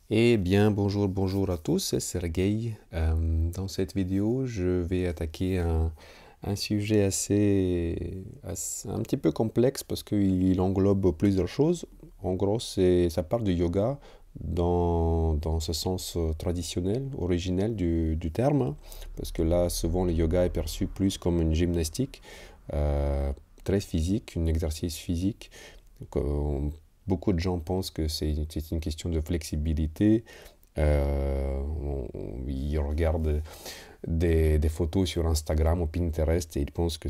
Eh bien, bonjour à tous, c'est Sergueï. Dans cette vidéo, je vais attaquer un sujet un petit peu complexe parce qu'il englobe plusieurs choses. En gros, ça part du yoga dans ce sens traditionnel, originel du terme, hein, parce que là, souvent, le yoga est perçu plus comme une gymnastique euh, très physique, un exercice physique. Donc, beaucoup de gens pensent que c'est une question de flexibilité. Ils regardent des photos sur Instagram ou Pinterest et ils pensent que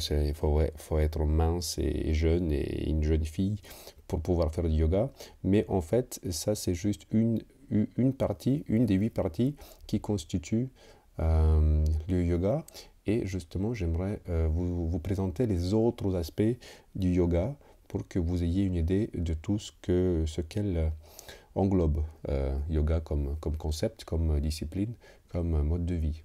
faut être mince et jeune et une jeune fille pour pouvoir faire du yoga. Mais en fait, ça c'est juste une partie, une des 8 parties qui constituent le yoga. Et justement, j'aimerais vous présenter les autres aspects du yoga pour que vous ayez une idée de tout ce qu'elle englobe. Yoga comme concept, comme discipline, comme mode de vie.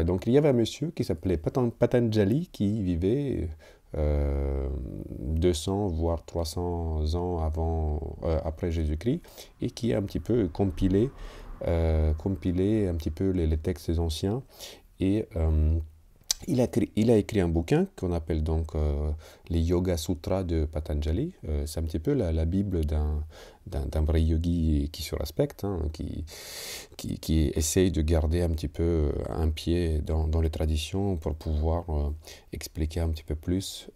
Donc il y avait un monsieur qui s'appelait Patanjali qui vivait 200 voire 300 ans après Jésus-Christ et qui a un petit peu compilé un petit peu les textes anciens et il a écrit un bouquin qu'on appelle donc les Yoga Sutras de Patanjali. C'est un petit peu la Bible d'un vrai yogi qui se respecte, hein, qui essaye de garder un petit peu un pied dans les traditions pour pouvoir expliquer un petit peu plus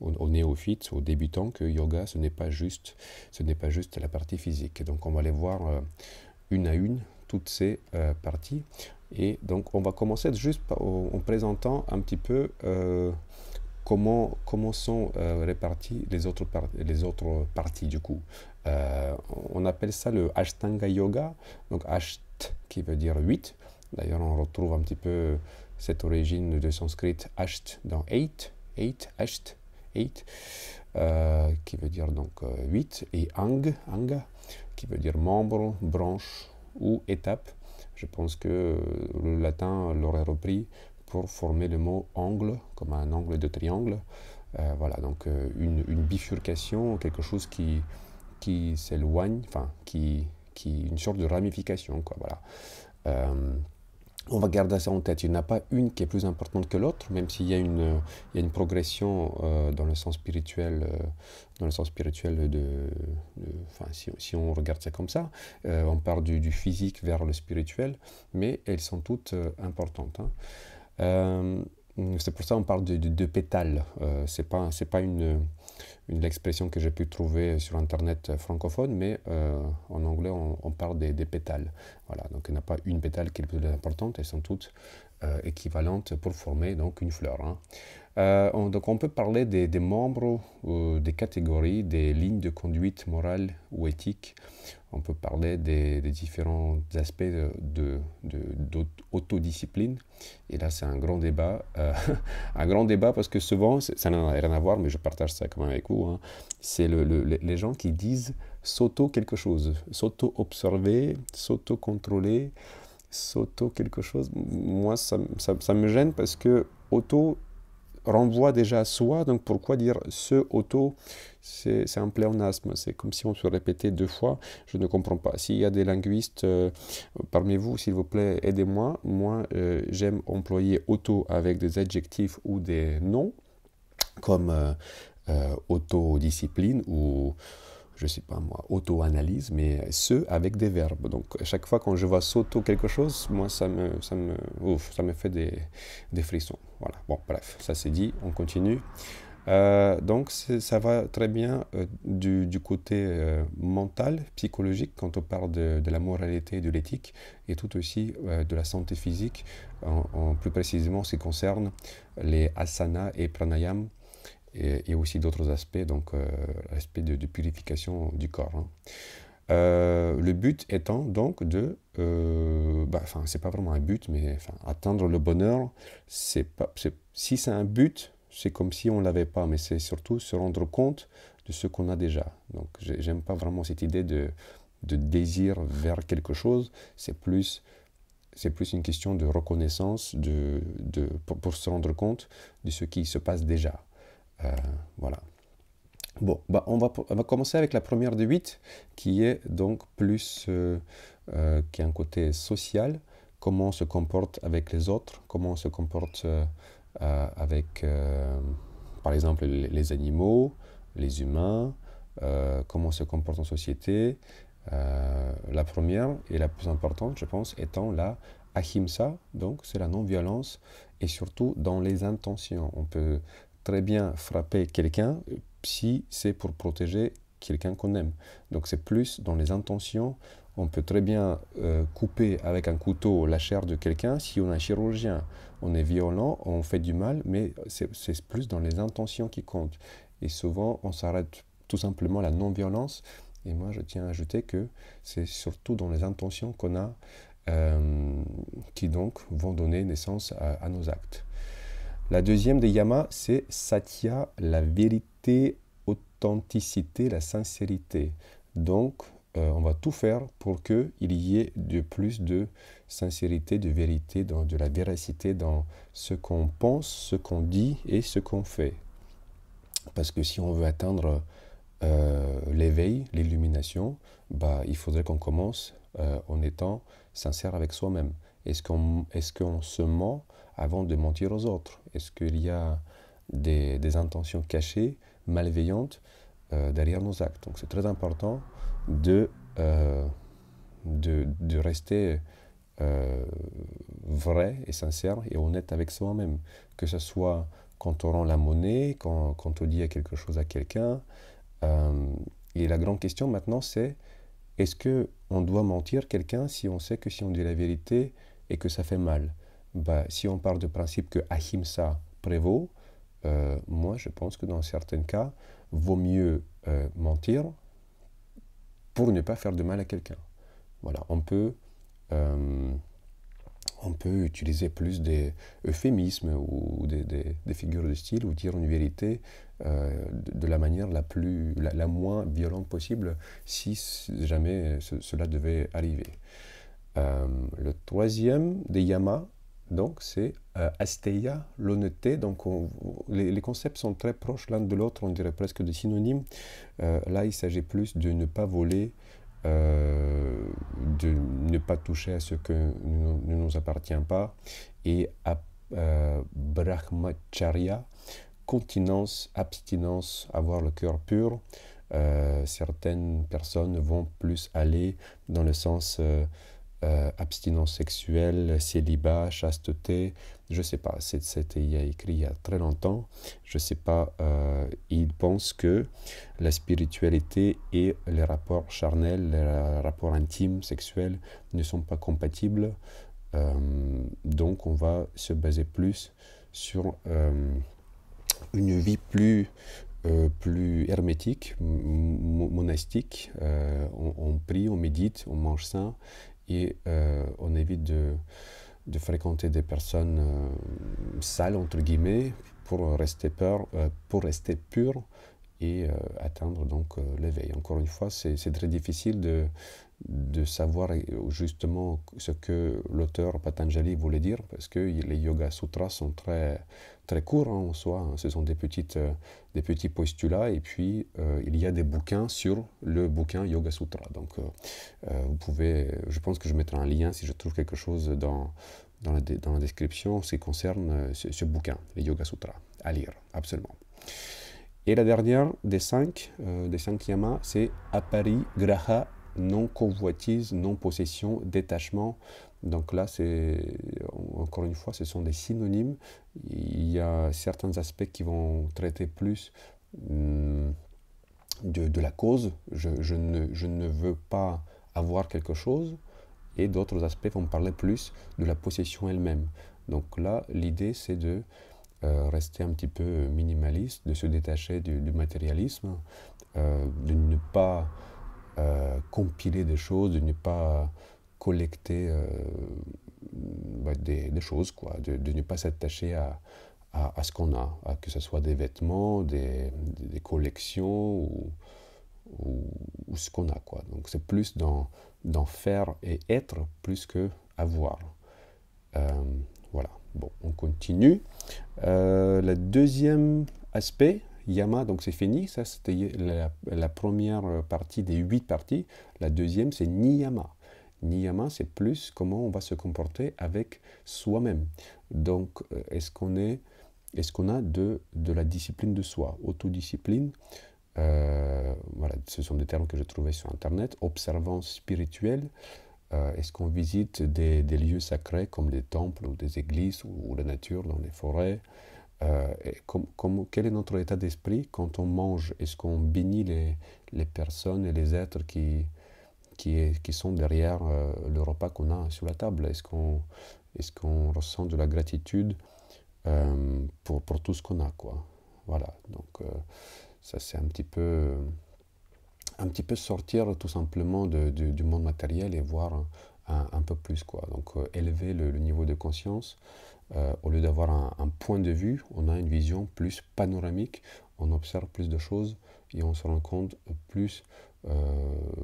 aux néophytes, aux débutants, que yoga, ce n'est pas juste la partie physique. Donc on va les voir une à une, toutes ces parties. Et donc, on va commencer juste en présentant un petit peu comment sont réparties les autres parties du coup. Euh, on appelle ça le Ashtanga Yoga, donc Asht qui veut dire 8. D'ailleurs, on retrouve un petit peu cette origine de sanskrit Asht dans 8, Asht, 8, qui veut dire donc 8, et Anga, qui veut dire membre, branche ou étape. Je pense que le latin l'aurait repris pour former le mot angle, comme un angle de triangle. Voilà, donc une bifurcation, quelque chose qui s'éloigne, enfin, une sorte de ramification, quoi, voilà. Euh, on va garder ça en tête. Il n'y en a pas une qui est plus importante que l'autre, même s'il y a il y a une progression dans le sens spirituel, enfin, si on regarde ça comme ça, on part du physique vers le spirituel, mais elles sont toutes importantes, hein. Euh, c'est pour ça qu'on parle de pétales. C'est pas une expression que j'ai pu trouver sur Internet francophone, mais en anglais, on parle des pétales. Voilà, donc il n'y a pas une pétale qui est plus importante, elles sont toutes équivalentes pour former donc une fleur, hein. Donc on peut parler des membres, des catégories, des lignes de conduite morale ou éthique. On peut parler des différents aspects d'autodiscipline. Et là, c'est un grand débat. Un grand débat parce que souvent, ça n'a rien à voir, mais je partage ça quand même avec vous, hein. C'est les gens qui disent s'auto quelque chose, s'auto-observer, s'auto-contrôler, s'auto quelque chose. Moi, ça me gêne parce que auto renvoie déjà à soi, donc pourquoi dire ce auto? C'est un pléonasme, c'est comme si on se répétait 2 fois, je ne comprends pas. S'il y a des linguistes parmi vous, s'il vous plaît, aidez-moi. Moi, j'aime employer auto avec des adjectifs ou des noms, comme autodiscipline ou je sais pas moi, auto-analyse, mais ce avec des verbes. Donc à chaque fois quand je vois s'auto quelque chose, moi ça me fait des frissons. Voilà, bon bref, ça c'est dit, on continue. Donc ça va très bien du côté mental, psychologique, quand on parle de la moralité, de l'éthique, et tout aussi de la santé physique, plus précisément ce qui concerne les asanas et pranayam, et aussi d'autres aspects, donc l'aspect de purification du corps, hein. Le but étant donc enfin, c'est pas vraiment un but, mais enfin, atteindre le bonheur, si c'est un but, c'est comme si on l'avait pas, mais c'est surtout se rendre compte de ce qu'on a déjà. Donc, j'aime pas vraiment cette idée de désir vers quelque chose, c'est plus une question de reconnaissance, pour se rendre compte de ce qui se passe déjà. Voilà. Bon, bah, on va commencer avec la première de 8, qui est donc plus, qui a un côté social, comment on se comporte avec les autres, comment on se comporte avec, par exemple, les animaux, les humains, comment on se comporte en société. La première et la plus importante, je pense, étant la ahimsa, donc c'est la non-violence, et surtout dans les intentions. On peut très bien frapper quelqu'un si c'est pour protéger quelqu'un qu'on aime. Donc c'est plus dans les intentions. On peut très bien couper avec un couteau la chair de quelqu'un si on est un chirurgien. On est violent, on fait du mal, mais c'est plus dans les intentions qui comptent. Et souvent, on s'arrête tout simplement à la non-violence. Et moi, je tiens à ajouter que c'est surtout dans les intentions qu'on a qui donc vont donner naissance à nos actes. La deuxième des yamas, c'est satya, la vérité, authenticité, la sincérité. Donc, on va tout faire pour qu'il y ait de plus de sincérité, de vérité, de la véracité dans ce qu'on pense, ce qu'on dit et ce qu'on fait. Parce que si on veut atteindre l'éveil, l'illumination, bah, il faudrait qu'on commence en étant sincère avec soi-même. Est-ce qu'on se ment avant de mentir aux autres? Est-ce qu'il y a des intentions cachées, malveillantes derrière nos actes? Donc c'est très important de, euh, de rester vrai et sincère et honnête avec soi-même. Que ce soit quand on rend la monnaie, quand on dit quelque chose à quelqu'un. Euh, et la grande question maintenant, c'est est-ce qu'on doit mentir quelqu'un si on sait que si on dit la vérité et que ça fait mal? Bah, si on part du principe que ahimsa prévaut, moi je pense que dans certains cas, vaut mieux mentir pour ne pas faire de mal à quelqu'un. Voilà, euh, on peut utiliser plus des euphémismes ou des figures de style ou dire une vérité de la manière la moins violente possible si jamais cela devait arriver. Le troisième des yamas, donc, c'est asteya, l'honnêteté. Donc, les concepts sont très proches l'un de l'autre, on dirait presque des synonymes. Là, il s'agit plus de ne pas voler, de ne pas toucher à ce que ne nous appartient pas, et brahmacharya, continence, abstinence, avoir le cœur pur. Certaines personnes vont plus aller dans le sens abstinence sexuelle, célibat, chasteté, je ne sais pas, c'était il y a écrit il y a très longtemps, je ne sais pas, ils pensent que la spiritualité et les rapports charnels, les rapports intimes, sexuels ne sont pas compatibles, donc on va se baser plus sur une vie plus hermétique, monastique, on prie, on médite, on mange sain, et on évite de fréquenter des personnes sales, entre guillemets, pour rester pur et atteindre donc l'éveil. Encore une fois, c'est très difficile de savoir justement ce que l'auteur Patanjali voulait dire, parce que les Yoga Sutras sont très, très courts en soi, hein. Ce sont des petits postulats, et puis il y a des bouquins sur le bouquin Yoga Sutra. Donc vous pouvez, je pense que je mettrai un lien si je trouve quelque chose dans la description en ce qui concerne ce bouquin, les Yoga Sutras, à lire, absolument. Et la dernière des cinq yamas, c'est aparigraha, non-convoitise, non-possession, détachement. Donc là, encore une fois, ce sont des synonymes. Il y a certains aspects qui vont traiter plus de la cause. Je ne veux pas avoir quelque chose. Et d'autres aspects vont parler plus de la possession elle-même. Donc là, l'idée, c'est de rester un petit peu minimaliste, de se détacher du matérialisme, de ne pas compiler des choses, de ne pas collecter des choses, quoi, de ne pas s'attacher à ce qu'on a, que ce soit des vêtements, des collections ou ce qu'on a, quoi. Donc c'est plus dans faire et être plus que avoir. Voilà. Bon, on continue. Le deuxième aspect, Yama, donc c'est fini. Ça, c'était la première partie des 8 parties. La deuxième, c'est Niyama. Niyama, c'est plus comment on va se comporter avec soi-même. Donc, est-ce qu'on a de la discipline de soi, autodiscipline? Voilà, ce sont des termes que j'ai trouvés sur Internet. Observance spirituelle. Est-ce qu'on visite des lieux sacrés comme des temples ou des églises ou la nature dans les forêts? Quel est notre état d'esprit quand on mange? Est-ce qu'on bénit les personnes et les êtres qui sont derrière le repas qu'on a sur la table? Est-ce qu'on ressent de la gratitude pour tout ce qu'on a, quoi? Voilà, donc ça c'est un petit peu sortir tout simplement du monde matériel et voir un peu plus, quoi. Donc élever le niveau de conscience. Au lieu d'avoir un point de vue, on a une vision plus panoramique, on observe plus de choses et on se rend compte plus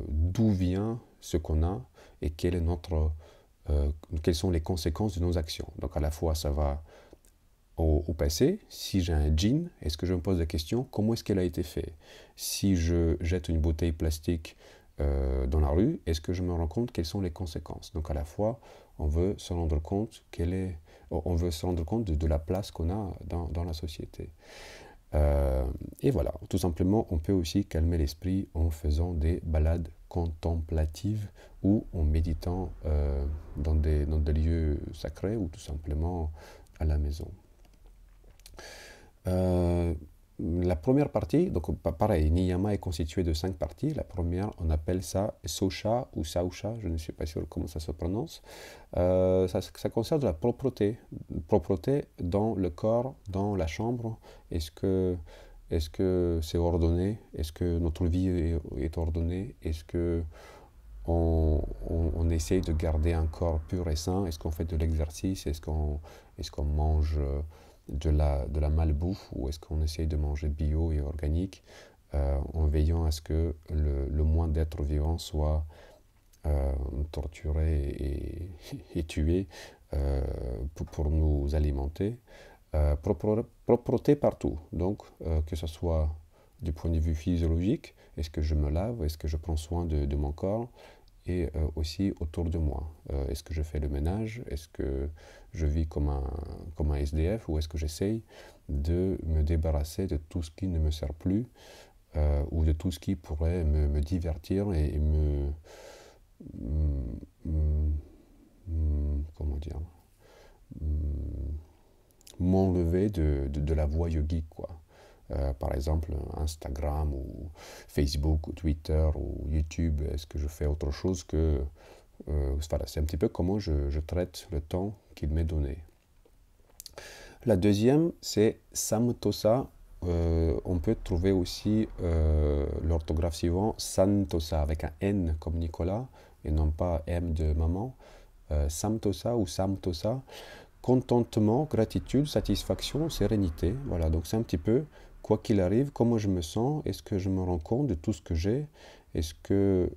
d'où vient ce qu'on a et quelles sont les conséquences de nos actions. Donc à la fois ça va au passé. Si j'ai un jean, est-ce que je me pose la question comment est-ce qu'elle a été faite? Si je jette une bouteille plastique dans la rue, est-ce que je me rends compte quelles sont les conséquences? Donc à la fois, on veut se rendre compte de la place qu'on a dans la société. Et voilà, tout simplement, on peut aussi calmer l'esprit en faisant des balades contemplatives ou en méditant dans des lieux sacrés ou tout simplement à la maison. La première partie, donc pareil, Niyama est constitué de 5 parties. La première, on appelle ça Sosha ou Sausha, je ne sais pas sûr comment ça se prononce. Ça concerne la propreté. Propreté dans le corps, dans la chambre. Est-ce que c'est ordonné? Est-ce que notre vie est ordonnée? Est-ce que on essaye de garder un corps pur et sain? Est-ce qu'on fait de l'exercice? Est-ce qu'on mange de la malbouffe ou est-ce qu'on essaye de manger bio et organique en veillant à ce que le moins d'êtres vivants soient torturés et tués pour nous alimenter? Propreté partout, donc que ce soit du point de vue physiologique, est-ce que je me lave, est-ce que je prends soin de mon corps et aussi autour de moi. Est-ce que je fais le ménage? Est-ce que je vis comme un SDF ou est-ce que j'essaye de me débarrasser de tout ce qui ne me sert plus ou de tout ce qui pourrait me divertir et comment dire, m'enlever de la voie yogique, quoi. Par exemple, Instagram ou Facebook ou Twitter ou YouTube, est-ce que je fais autre chose que... voilà, c'est un petit peu comment je traite le temps qu'il m'est donné. La deuxième, c'est Samtosa. On peut trouver aussi l'orthographe suivant, Santosa, avec un N comme Nicolas, et non pas M de maman. Samtosa ou Samtosa. Contentement, gratitude, satisfaction, sérénité. Voilà, donc c'est un petit peu, quoi qu'il arrive, comment je me sens, est-ce que je me rends compte de tout ce que j'ai, est-ce que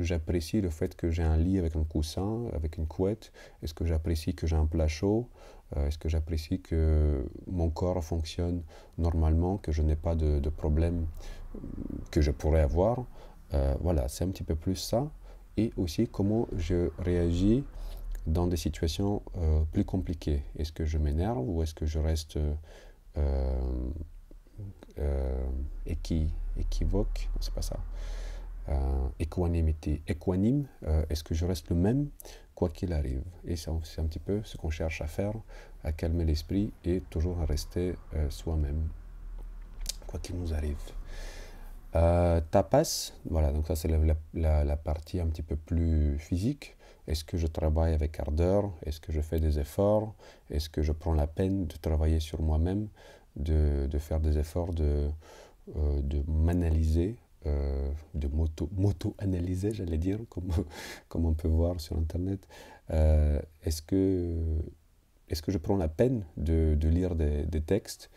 j'apprécie le fait que j'ai un lit avec un coussin, avec une couette, est-ce que j'apprécie que j'ai un plat chaud, est-ce que j'apprécie que mon corps fonctionne normalement, que je n'ai pas de problème que je pourrais avoir. Voilà, c'est un petit peu plus ça. Et aussi comment je réagis dans des situations plus compliquées. Est-ce que je m'énerve ou est-ce que je reste équivoque? Non, c'est pas ça. Équanimité. Équanime, est-ce que je reste le même quoi qu'il arrive? Et c'est un petit peu ce qu'on cherche à faire, à calmer l'esprit et toujours à rester soi-même, quoi qu'il nous arrive. Tapas, voilà, donc ça c'est la partie un petit peu plus physique. Est-ce que je travaille avec ardeur? Est-ce que je fais des efforts? Est-ce que je prends la peine de travailler sur moi-même, de faire des efforts, de m'analyser, de m'auto-analyser, j'allais dire, comme on peut voir sur Internet. Est-ce que je prends la peine de lire des textes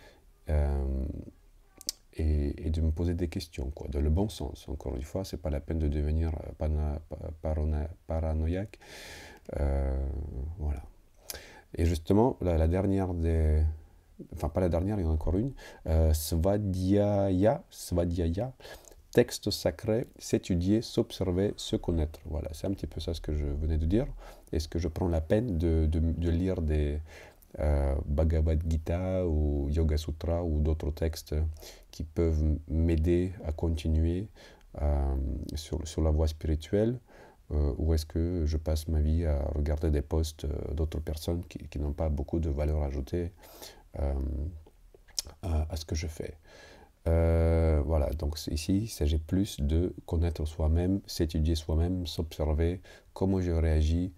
et de me poser des questions, quoi, dans le bon sens. Encore une fois, c'est pas la peine de devenir paranoïaque. Voilà. Et justement, la dernière enfin pas la dernière, il y en a encore une, Svadhyaya, texte sacré, s'étudier, s'observer, se connaître. Voilà, c'est un petit peu ça ce que je venais de dire. Est-ce que je prends la peine de lire des Bhagavad Gita ou Yoga Sutra ou d'autres textes qui peuvent m'aider à continuer sur la voie spirituelle, ou est-ce que je passe ma vie à regarder des posts d'autres personnes qui n'ont pas beaucoup de valeur ajoutée euh, à ce que je fais. Voilà, donc ici, il s'agit plus de connaître soi-même, s'étudier soi-même, s'observer, comment je réagis,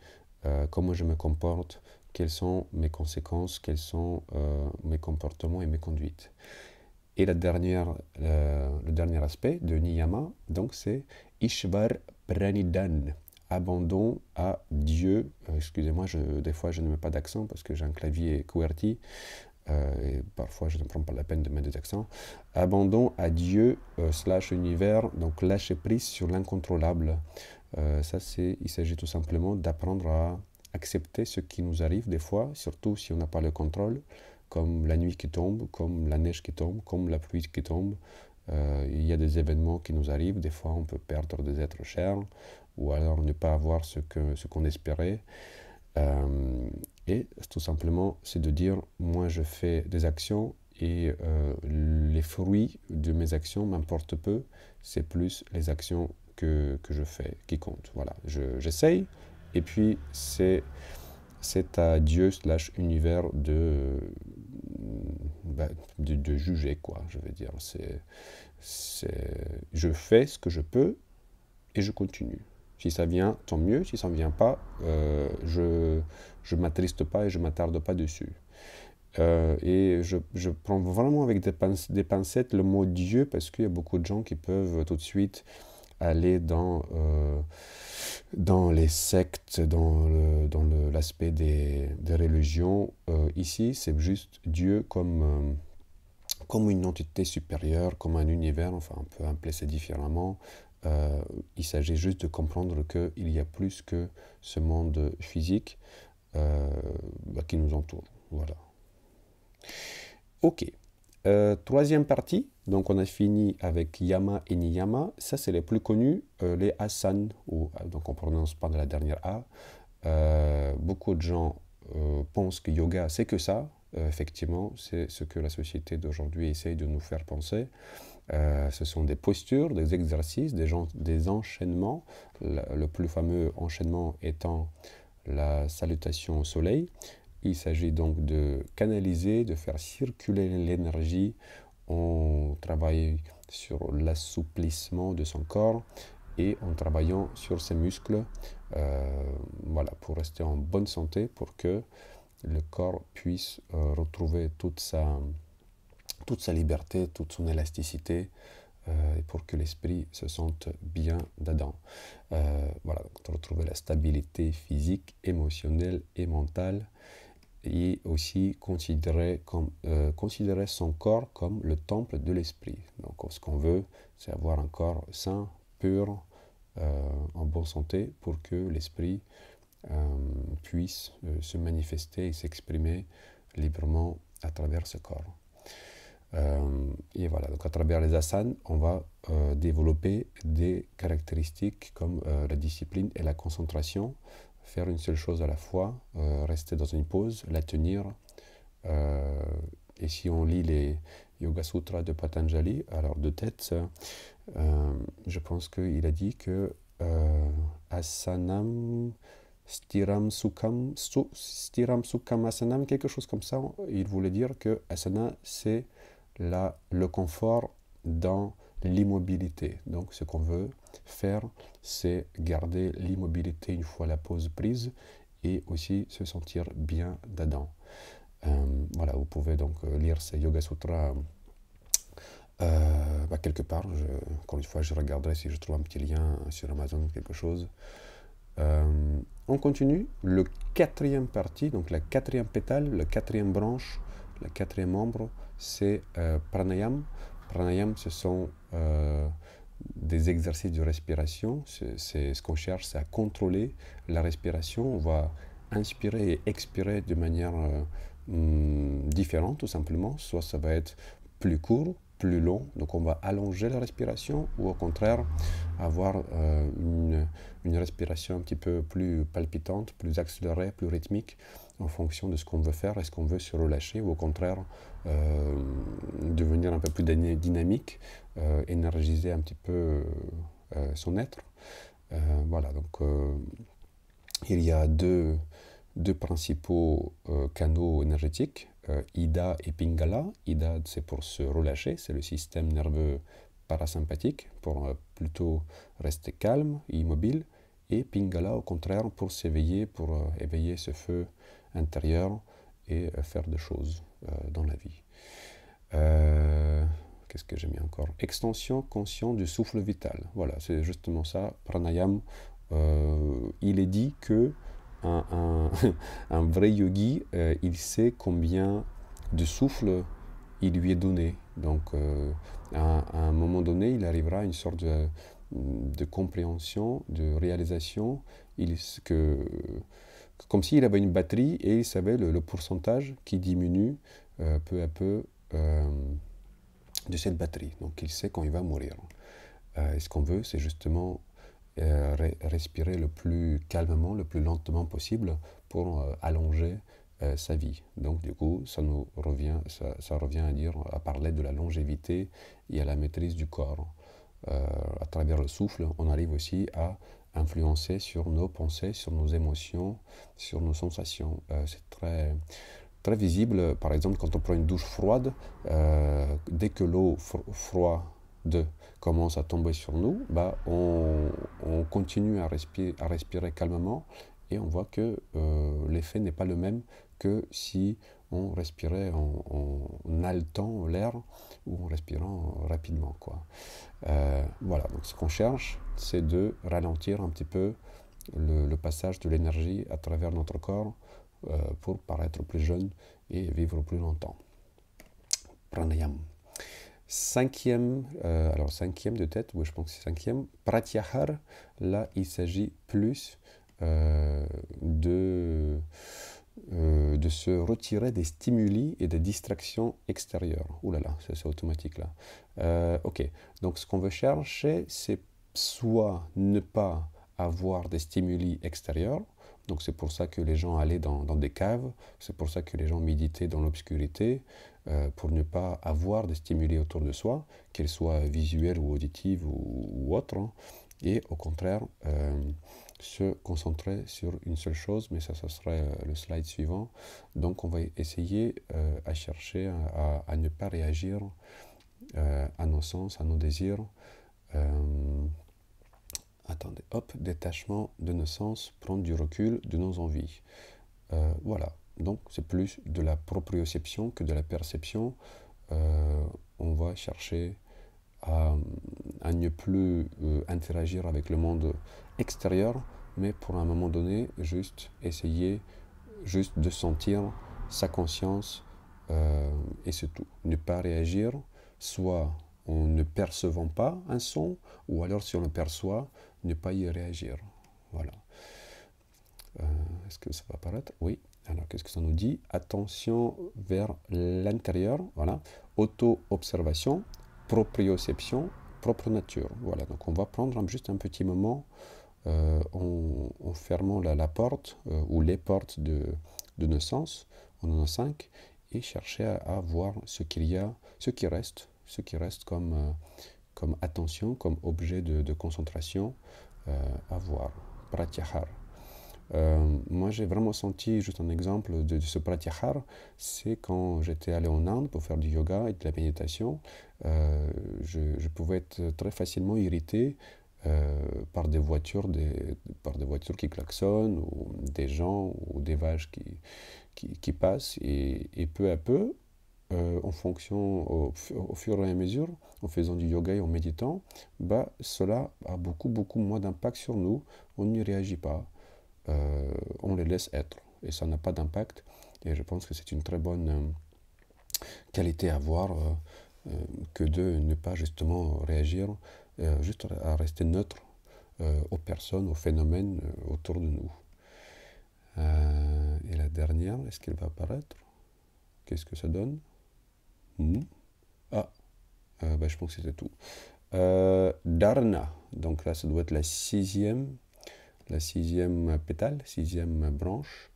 comment je me comporte, quelles sont mes conséquences, quels sont mes comportements et mes conduites. Et le dernier aspect de Niyama, donc c'est Ishvar Pranidhan, abandon à Dieu. Excusez-moi, des fois je ne mets pas d'accent parce que j'ai un clavier QWERTY et parfois je ne prends pas la peine de mettre des accents. Abandon à Dieu / univers, donc lâcher prise sur l'incontrôlable. Il s'agit tout simplement d'apprendre à accepter ce qui nous arrive des fois, surtout si on n'a pas le contrôle, comme la nuit qui tombe, comme la neige qui tombe, comme la pluie qui tombe. Il y a des événements qui nous arrivent, des fois on peut perdre des êtres chers, ou alors ne pas avoir ce qu'on espérait. Et tout simplement, c'est de dire, moi je fais des actions et les fruits de mes actions m'importent peu, c'est plus les actions que je fais qui comptent. Voilà, j'essaye, et puis c'est à Dieu / univers de juger, quoi, je veux dire. Je fais ce que je peux et je continue. Si ça vient, tant mieux. Si ça ne vient pas, je ne m'attriste pas et je ne m'attarde pas dessus. Et je prends vraiment avec des pincettes le mot Dieu parce qu'il y a beaucoup de gens qui peuvent tout de suite aller dans les sectes, dans l'aspect des religions. Ici, c'est juste Dieu comme une entité supérieure, comme un univers, enfin on peut appeler ça différemment. Il s'agit juste de comprendre qu'il y a plus que ce monde physique qui nous entoure. Voilà. Ok. Troisième partie, donc on a fini avec Yama et Niyama. Ça, c'est les plus connus, les asanas, donc on prononce pas de la dernière A. Beaucoup de gens pensent que yoga, c'est que ça. Effectivement, c'est ce que la société d'aujourd'hui essaye de nous faire penser. Ce sont des postures, des exercices, des enchaînements. Le plus fameux enchaînement étant la salutation au soleil. Il s'agit donc de canaliser, de faire circuler l'énergie. On travaille sur l'assouplissement de son corps et en travaillant sur ses muscles, voilà, pour rester en bonne santé, pour que le corps puisse retrouver toute sa liberté, toute son élasticité, et pour que l'esprit se sente bien dedans. Voilà, donc retrouver la stabilité physique, émotionnelle et mentale, et aussi considérer son corps comme le temple de l'esprit. Donc ce qu'on veut, c'est avoir un corps sain, pur, en bonne santé, pour que l'esprit puisse se manifester et s'exprimer librement à travers ce corps. Et voilà, donc à travers les asanas, on va développer des caractéristiques comme la discipline et la concentration, faire une seule chose à la fois, rester dans une pause, la tenir. Et si on lit les Yoga Sutras de Patanjali, alors de tête, je pense qu'il a dit que asanam stiram sukham asanam, quelque chose comme ça. Il voulait dire que asana, c'est le confort dans l'immobilité. Donc ce qu'on veut faire, c'est garder l'immobilité une fois la pause prise et aussi se sentir bien dedans. Voilà, vous pouvez donc lire ces Yoga Sutras quelque part. Encore une fois, je regarderai si je trouve un petit lien sur Amazon ou quelque chose. On continue. Le quatrième partie, donc la quatrième pétale, la quatrième branche, le quatrième membre, c'est pranayam. Pranayam, ce sont des exercices de respiration. C'est ce qu'on cherche, c'est à contrôler la respiration. On va inspirer et expirer de manière différentes tout simplement. Soit ça va être plus court, plus long, donc on va allonger la respiration, ou au contraire avoir une respiration un petit peu plus palpitante, plus accélérée, plus rythmique, en fonction de ce qu'on veut faire. Est-ce qu'on veut se relâcher, ou au contraire devenir un peu plus dynamique, énergiser un petit peu son être. Voilà, donc il y a deux principaux canaux énergétiques, Ida et Pingala. Ida, c'est pour se relâcher, c'est le système nerveux parasympathique, pour plutôt rester calme, immobile. Et Pingala, au contraire, pour s'éveiller, pour éveiller ce feu intérieur et faire des choses dans la vie. Qu'est-ce que j'ai mis encore? Extension consciente du souffle vital. Voilà, c'est justement ça. Pranayam, il est dit que un vrai yogi, il sait combien de souffle il lui est donné. Donc, à un moment donné, il arrivera à une sorte de compréhension, de réalisation, comme s'il avait une batterie et il savait le pourcentage qui diminue peu à peu de cette batterie. Donc, il sait quand il va mourir. Et ce qu'on veut, c'est justement respirer le plus calmement, le plus lentement possible pour allonger sa vie. Donc du coup, ça revient à parler de la longévité et à la maîtrise du corps. À travers le souffle, on arrive aussi à influencer sur nos pensées, sur nos émotions, sur nos sensations. C'est très visible, par exemple, quand on prend une douche froide, dès que l'eau froide commence à tomber sur nous, on continue à respirer calmement, et on voit que l'effet n'est pas le même que si on respirait en haletant l'air ou en respirant rapidement, quoi. Voilà, donc ce qu'on cherche, c'est de ralentir un petit peu le passage de l'énergie à travers notre corps pour paraître plus jeune et vivre plus longtemps. Pranayam. Cinquième de tête, oui, je pense que c'est cinquième, Pratyahar. Là, il s'agit plus de se retirer des stimuli et des distractions extérieures. Ouh là là, c'est automatique là. Ok, donc ce qu'on veut chercher, c'est soit ne pas avoir des stimuli extérieurs. Donc c'est pour ça que les gens allaient dans des caves, c'est pour ça que les gens méditaient dans l'obscurité, pour ne pas avoir des stimuli autour de soi, qu'ils soient visuels ou auditifs ou autres, hein, et au contraire se concentrer sur une seule chose, mais ça serait le slide suivant. Donc on va essayer à chercher à ne pas réagir à nos sens, à nos désirs. Attendez, hop, détachement de nos sens, prendre du recul de nos envies. Voilà, donc c'est plus de la proprioception que de la perception. On va chercher à ne plus interagir avec le monde extérieur, mais pour un moment donné, juste essayer juste de sentir sa conscience, et c'est tout. Ne pas réagir, soit en ne percevant pas un son, ou alors si on le perçoit, ne pas y réagir. Voilà. Est-ce que ça va apparaître? Oui. Alors, qu'est-ce que ça nous dit? Attention vers l'intérieur. Voilà. Auto-observation, proprioception, propre nature. Voilà. Donc, on va prendre juste un petit moment en fermant la porte ou les portes de nos sens. On en a 5. Et chercher à voir ce qui reste comme attention, comme objet de concentration à voir. Pratyahar. Moi, j'ai vraiment senti, juste un exemple de ce pratyahar, c'est quand j'étais allé en Inde pour faire du yoga et de la méditation. Je pouvais être très facilement irrité par des voitures qui klaxonnent, ou des gens ou des vaches qui passent, et peu à peu, en fonction, au fur et à mesure, en faisant du yoga et en méditant, cela a beaucoup moins d'impact sur nous. On n'y réagit pas, on les laisse être, et ça n'a pas d'impact. Et je pense que c'est une très bonne qualité à avoir, que de ne pas justement réagir, juste à rester neutre aux personnes, aux phénomènes autour de nous. Et la dernière, est-ce qu'elle va apparaître? Qu'est-ce que ça donne? Ah, bah, je pense que c'était tout. Dharana, donc là, ça doit être la sixième pétale, sixième branche.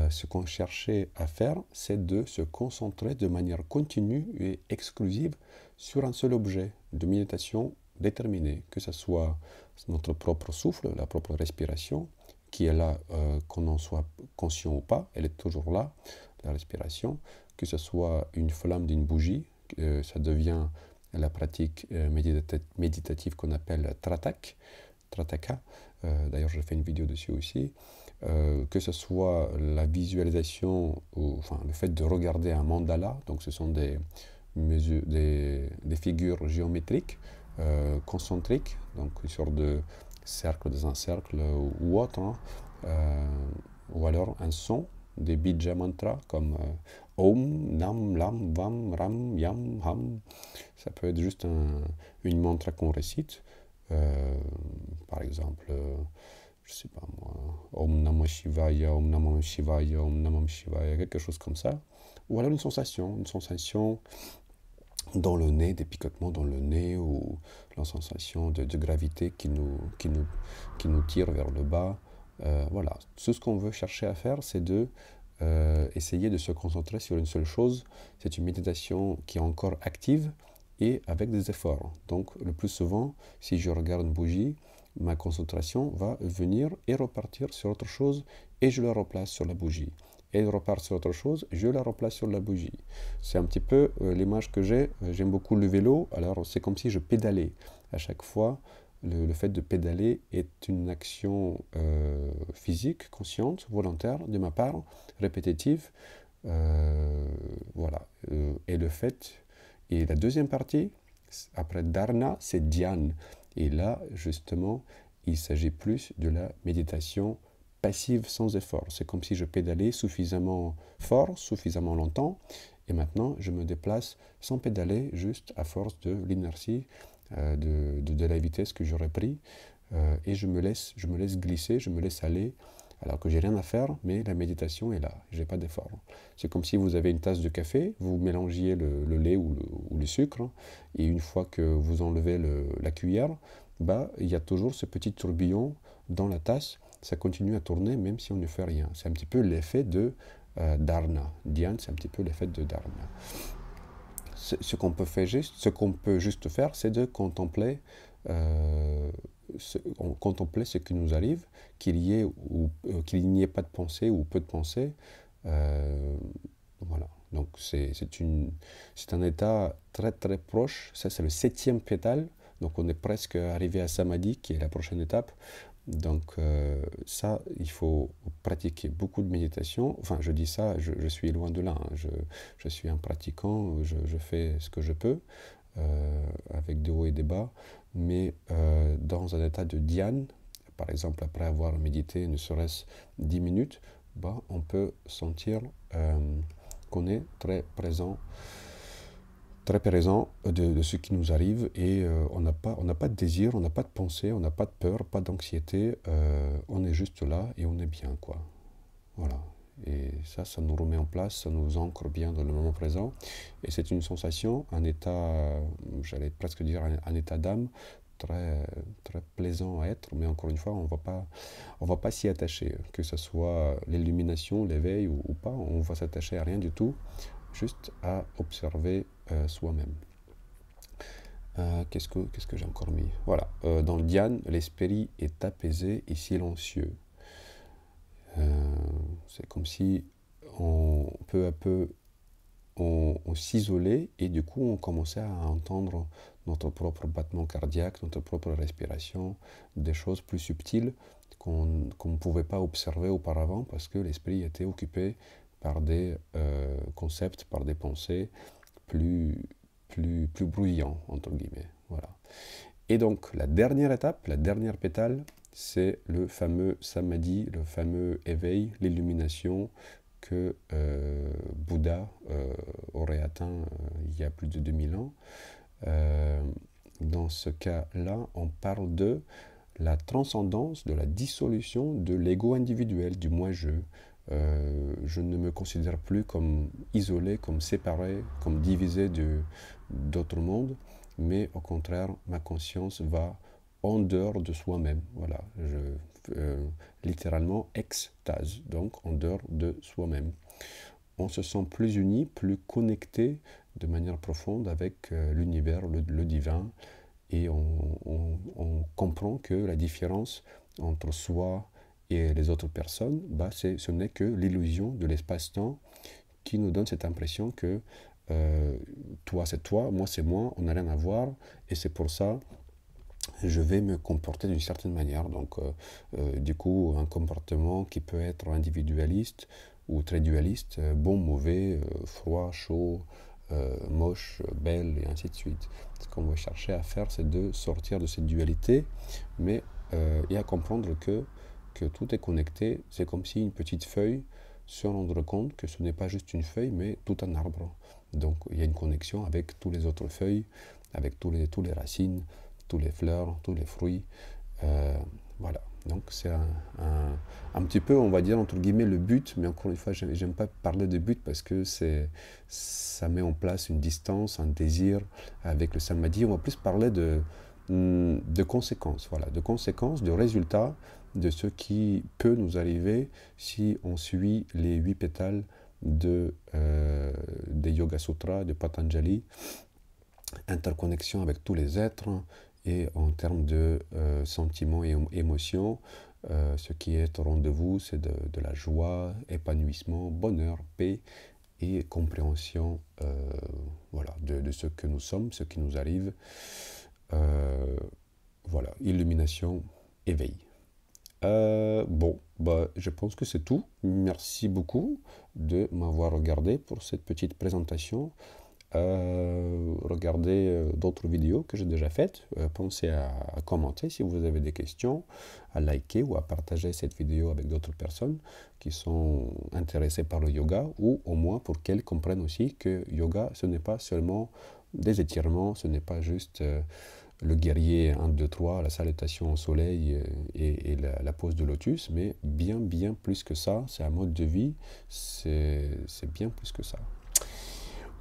Ce qu'on cherchait à faire, c'est de se concentrer de manière continue et exclusive sur un seul objet de méditation déterminé, que ce soit notre propre souffle, la propre respiration, qui est là, qu'on en soit conscient ou pas, elle est toujours là, la respiration, que ce soit une flamme d'une bougie, ça devient la pratique méditative qu'on appelle Trataka. D'ailleurs, je fais une vidéo dessus aussi. Que ce soit la visualisation, ou, enfin, le fait de regarder un mandala, donc ce sont des figures géométriques, concentriques, donc une sorte de cercle dans un cercle ou autre, hein, ou alors un son, des bija mantras comme Om, Nam, Lam, Vam, Ram, Yam, Ham. Ça peut être juste une mantra qu'on récite, par exemple. Je sais pas moi, Om Namah Shivaya, Om Namah Shivaya, Om Namah Shivaya, quelque chose comme ça. Ou alors une sensation dans le nez, des picotements dans le nez, ou la sensation de gravité qui nous tire vers le bas. Voilà, tout ce qu'on veut chercher à faire, c'est de essayer de se concentrer sur une seule chose. C'est une méditation qui est encore active et avec des efforts. Donc le plus souvent, si je regarde une bougie, ma concentration va venir et repartir sur autre chose et je la replace sur la bougie. Et elle repart sur autre chose, je la replace sur la bougie. C'est un petit peu l'image que j'ai. J'aime beaucoup le vélo, alors c'est comme si je pédalais. À chaque fois, le fait de pédaler est une action physique, consciente, volontaire de ma part, répétitive. Voilà. Et le fait. Et la deuxième partie, après Dharana, c'est Dhyan. Et là, justement, il s'agit plus de la méditation passive sans effort. C'est comme si je pédalais suffisamment fort, suffisamment longtemps, et maintenant je me déplace sans pédaler, juste à force de l'inertie, de la vitesse que j'aurais pris, et je me laisse glisser, je me laisse aller, alors que j'ai rien à faire, mais la méditation est là, j'ai pas d'effort. C'est comme si vous avez une tasse de café, vous mélangiez le lait ou le sucre, hein, et une fois que vous enlevez la cuillère, bah, il y a toujours ce petit tourbillon dans la tasse, ça continue à tourner même si on ne fait rien. C'est un petit peu l'effet de Dharana. Dhyan, c'est un petit peu l'effet de Dharana. Ce qu'on peut juste faire, c'est de contempler ce qui nous arrive, qu'il y ait qu'il n'y ait pas de pensée ou peu de pensée. Voilà. Donc c'est un état très très proche. Ça, c'est le septième pétale. Donc on est presque arrivé à Samadhi, qui est la prochaine étape. Donc ça, il faut pratiquer beaucoup de méditation. Enfin, je dis ça, je suis loin de là, hein. Je suis un pratiquant, je fais ce que je peux, avec des hauts et des bas. Mais dans un état de dhyan, par exemple, après avoir médité ne serait-ce 10 minutes, bah, on peut sentir qu'on est très présent de ce qui nous arrive, et on n'a pas de désir, on n'a pas de pensée, on n'a pas de peur, pas d'anxiété, on est juste là et on est bien, quoi. Voilà. Et ça nous remet en place, ça nous ancre bien dans le moment présent. Et c'est une sensation, un état, j'allais presque dire un état d'âme, très, très plaisant à être, mais encore une fois, on va pas s'y attacher, que ce soit l'illumination, l'éveil ou pas, on va s'attacher à rien du tout, juste à observer soi-même. Qu'est-ce que j'ai encore mis? Voilà, dans le dhyan, l'esprit est apaisé et silencieux. C'est comme si peu à peu on s'isolait, et du coup on commençait à entendre notre propre battement cardiaque, notre propre respiration, des choses plus subtiles qu'on ne pouvait pas observer auparavant, parce que l'esprit était occupé par des concepts, par des pensées plus bruyants, entre guillemets. Voilà. Et donc la dernière étape, la dernière pétale, c'est le fameux samadhi, le fameux éveil, l'illumination que Bouddha aurait atteint il y a plus de 2000 ans. Dans ce cas-là, on parle de la transcendance, de la dissolution de l'ego individuel, du moi-je, Je ne me considère plus comme isolé, comme séparé, comme divisé d'autres mondes, mais au contraire, ma conscience va en dehors de soi-même. Voilà, littéralement extase, donc en dehors de soi-même. On se sent plus uni, plus connecté de manière profonde avec l'univers, le divin, et on comprend que la différence entre soi et les autres personnes, bah, ce n'est que l'illusion de l'espace-temps qui nous donne cette impression que toi c'est toi, moi c'est moi, on n'a rien à voir, et c'est pour ça je vais me comporter d'une certaine manière. Donc, du coup, un comportement qui peut être individualiste ou très dualiste, bon, mauvais, froid, chaud, moche, belle, et ainsi de suite. Ce qu'on va chercher à faire, c'est de sortir de cette dualité, mais et à comprendre que tout est connecté. C'est comme si une petite feuille se rendre compte que ce n'est pas juste une feuille, mais tout un arbre. Donc, il y a une connexion avec toutes les autres feuilles, avec tous les racines, tous les fleurs, tous les fruits. Voilà. Donc c'est un petit peu, on va dire, entre guillemets, le but, mais encore une fois, j'aime pas parler de but parce que ça met en place une distance, un désir avec le samadhi. On va plus parler de conséquences, voilà, de conséquences, de résultats de ce qui peut nous arriver si on suit les 8 pétales des Yoga Sutras de Patanjali, interconnexion avec tous les êtres, et en termes de sentiments et émotions, ce qui est au rendez-vous, c'est de la joie, épanouissement, bonheur, paix et compréhension voilà, de ce que nous sommes, ce qui nous arrive. Voilà, illumination, éveil. Bon, bah, je pense que c'est tout. Merci beaucoup de m'avoir regardé pour cette petite présentation. Regardez d'autres vidéos que j'ai déjà faites. Pensez à commenter si vous avez des questions, à liker ou à partager cette vidéo avec d'autres personnes qui sont intéressées par le yoga, ou au moins pour qu'elles comprennent aussi que yoga, ce n'est pas seulement des étirements, ce n'est pas juste le guerrier 1, 2, 3, la salutation au soleil et la pose de lotus, mais bien plus que ça. C'est un mode de vie, c'est bien plus que ça.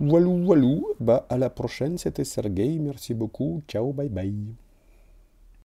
Walou, walou, bah à la prochaine, c'était Sergei, merci beaucoup, ciao, bye bye.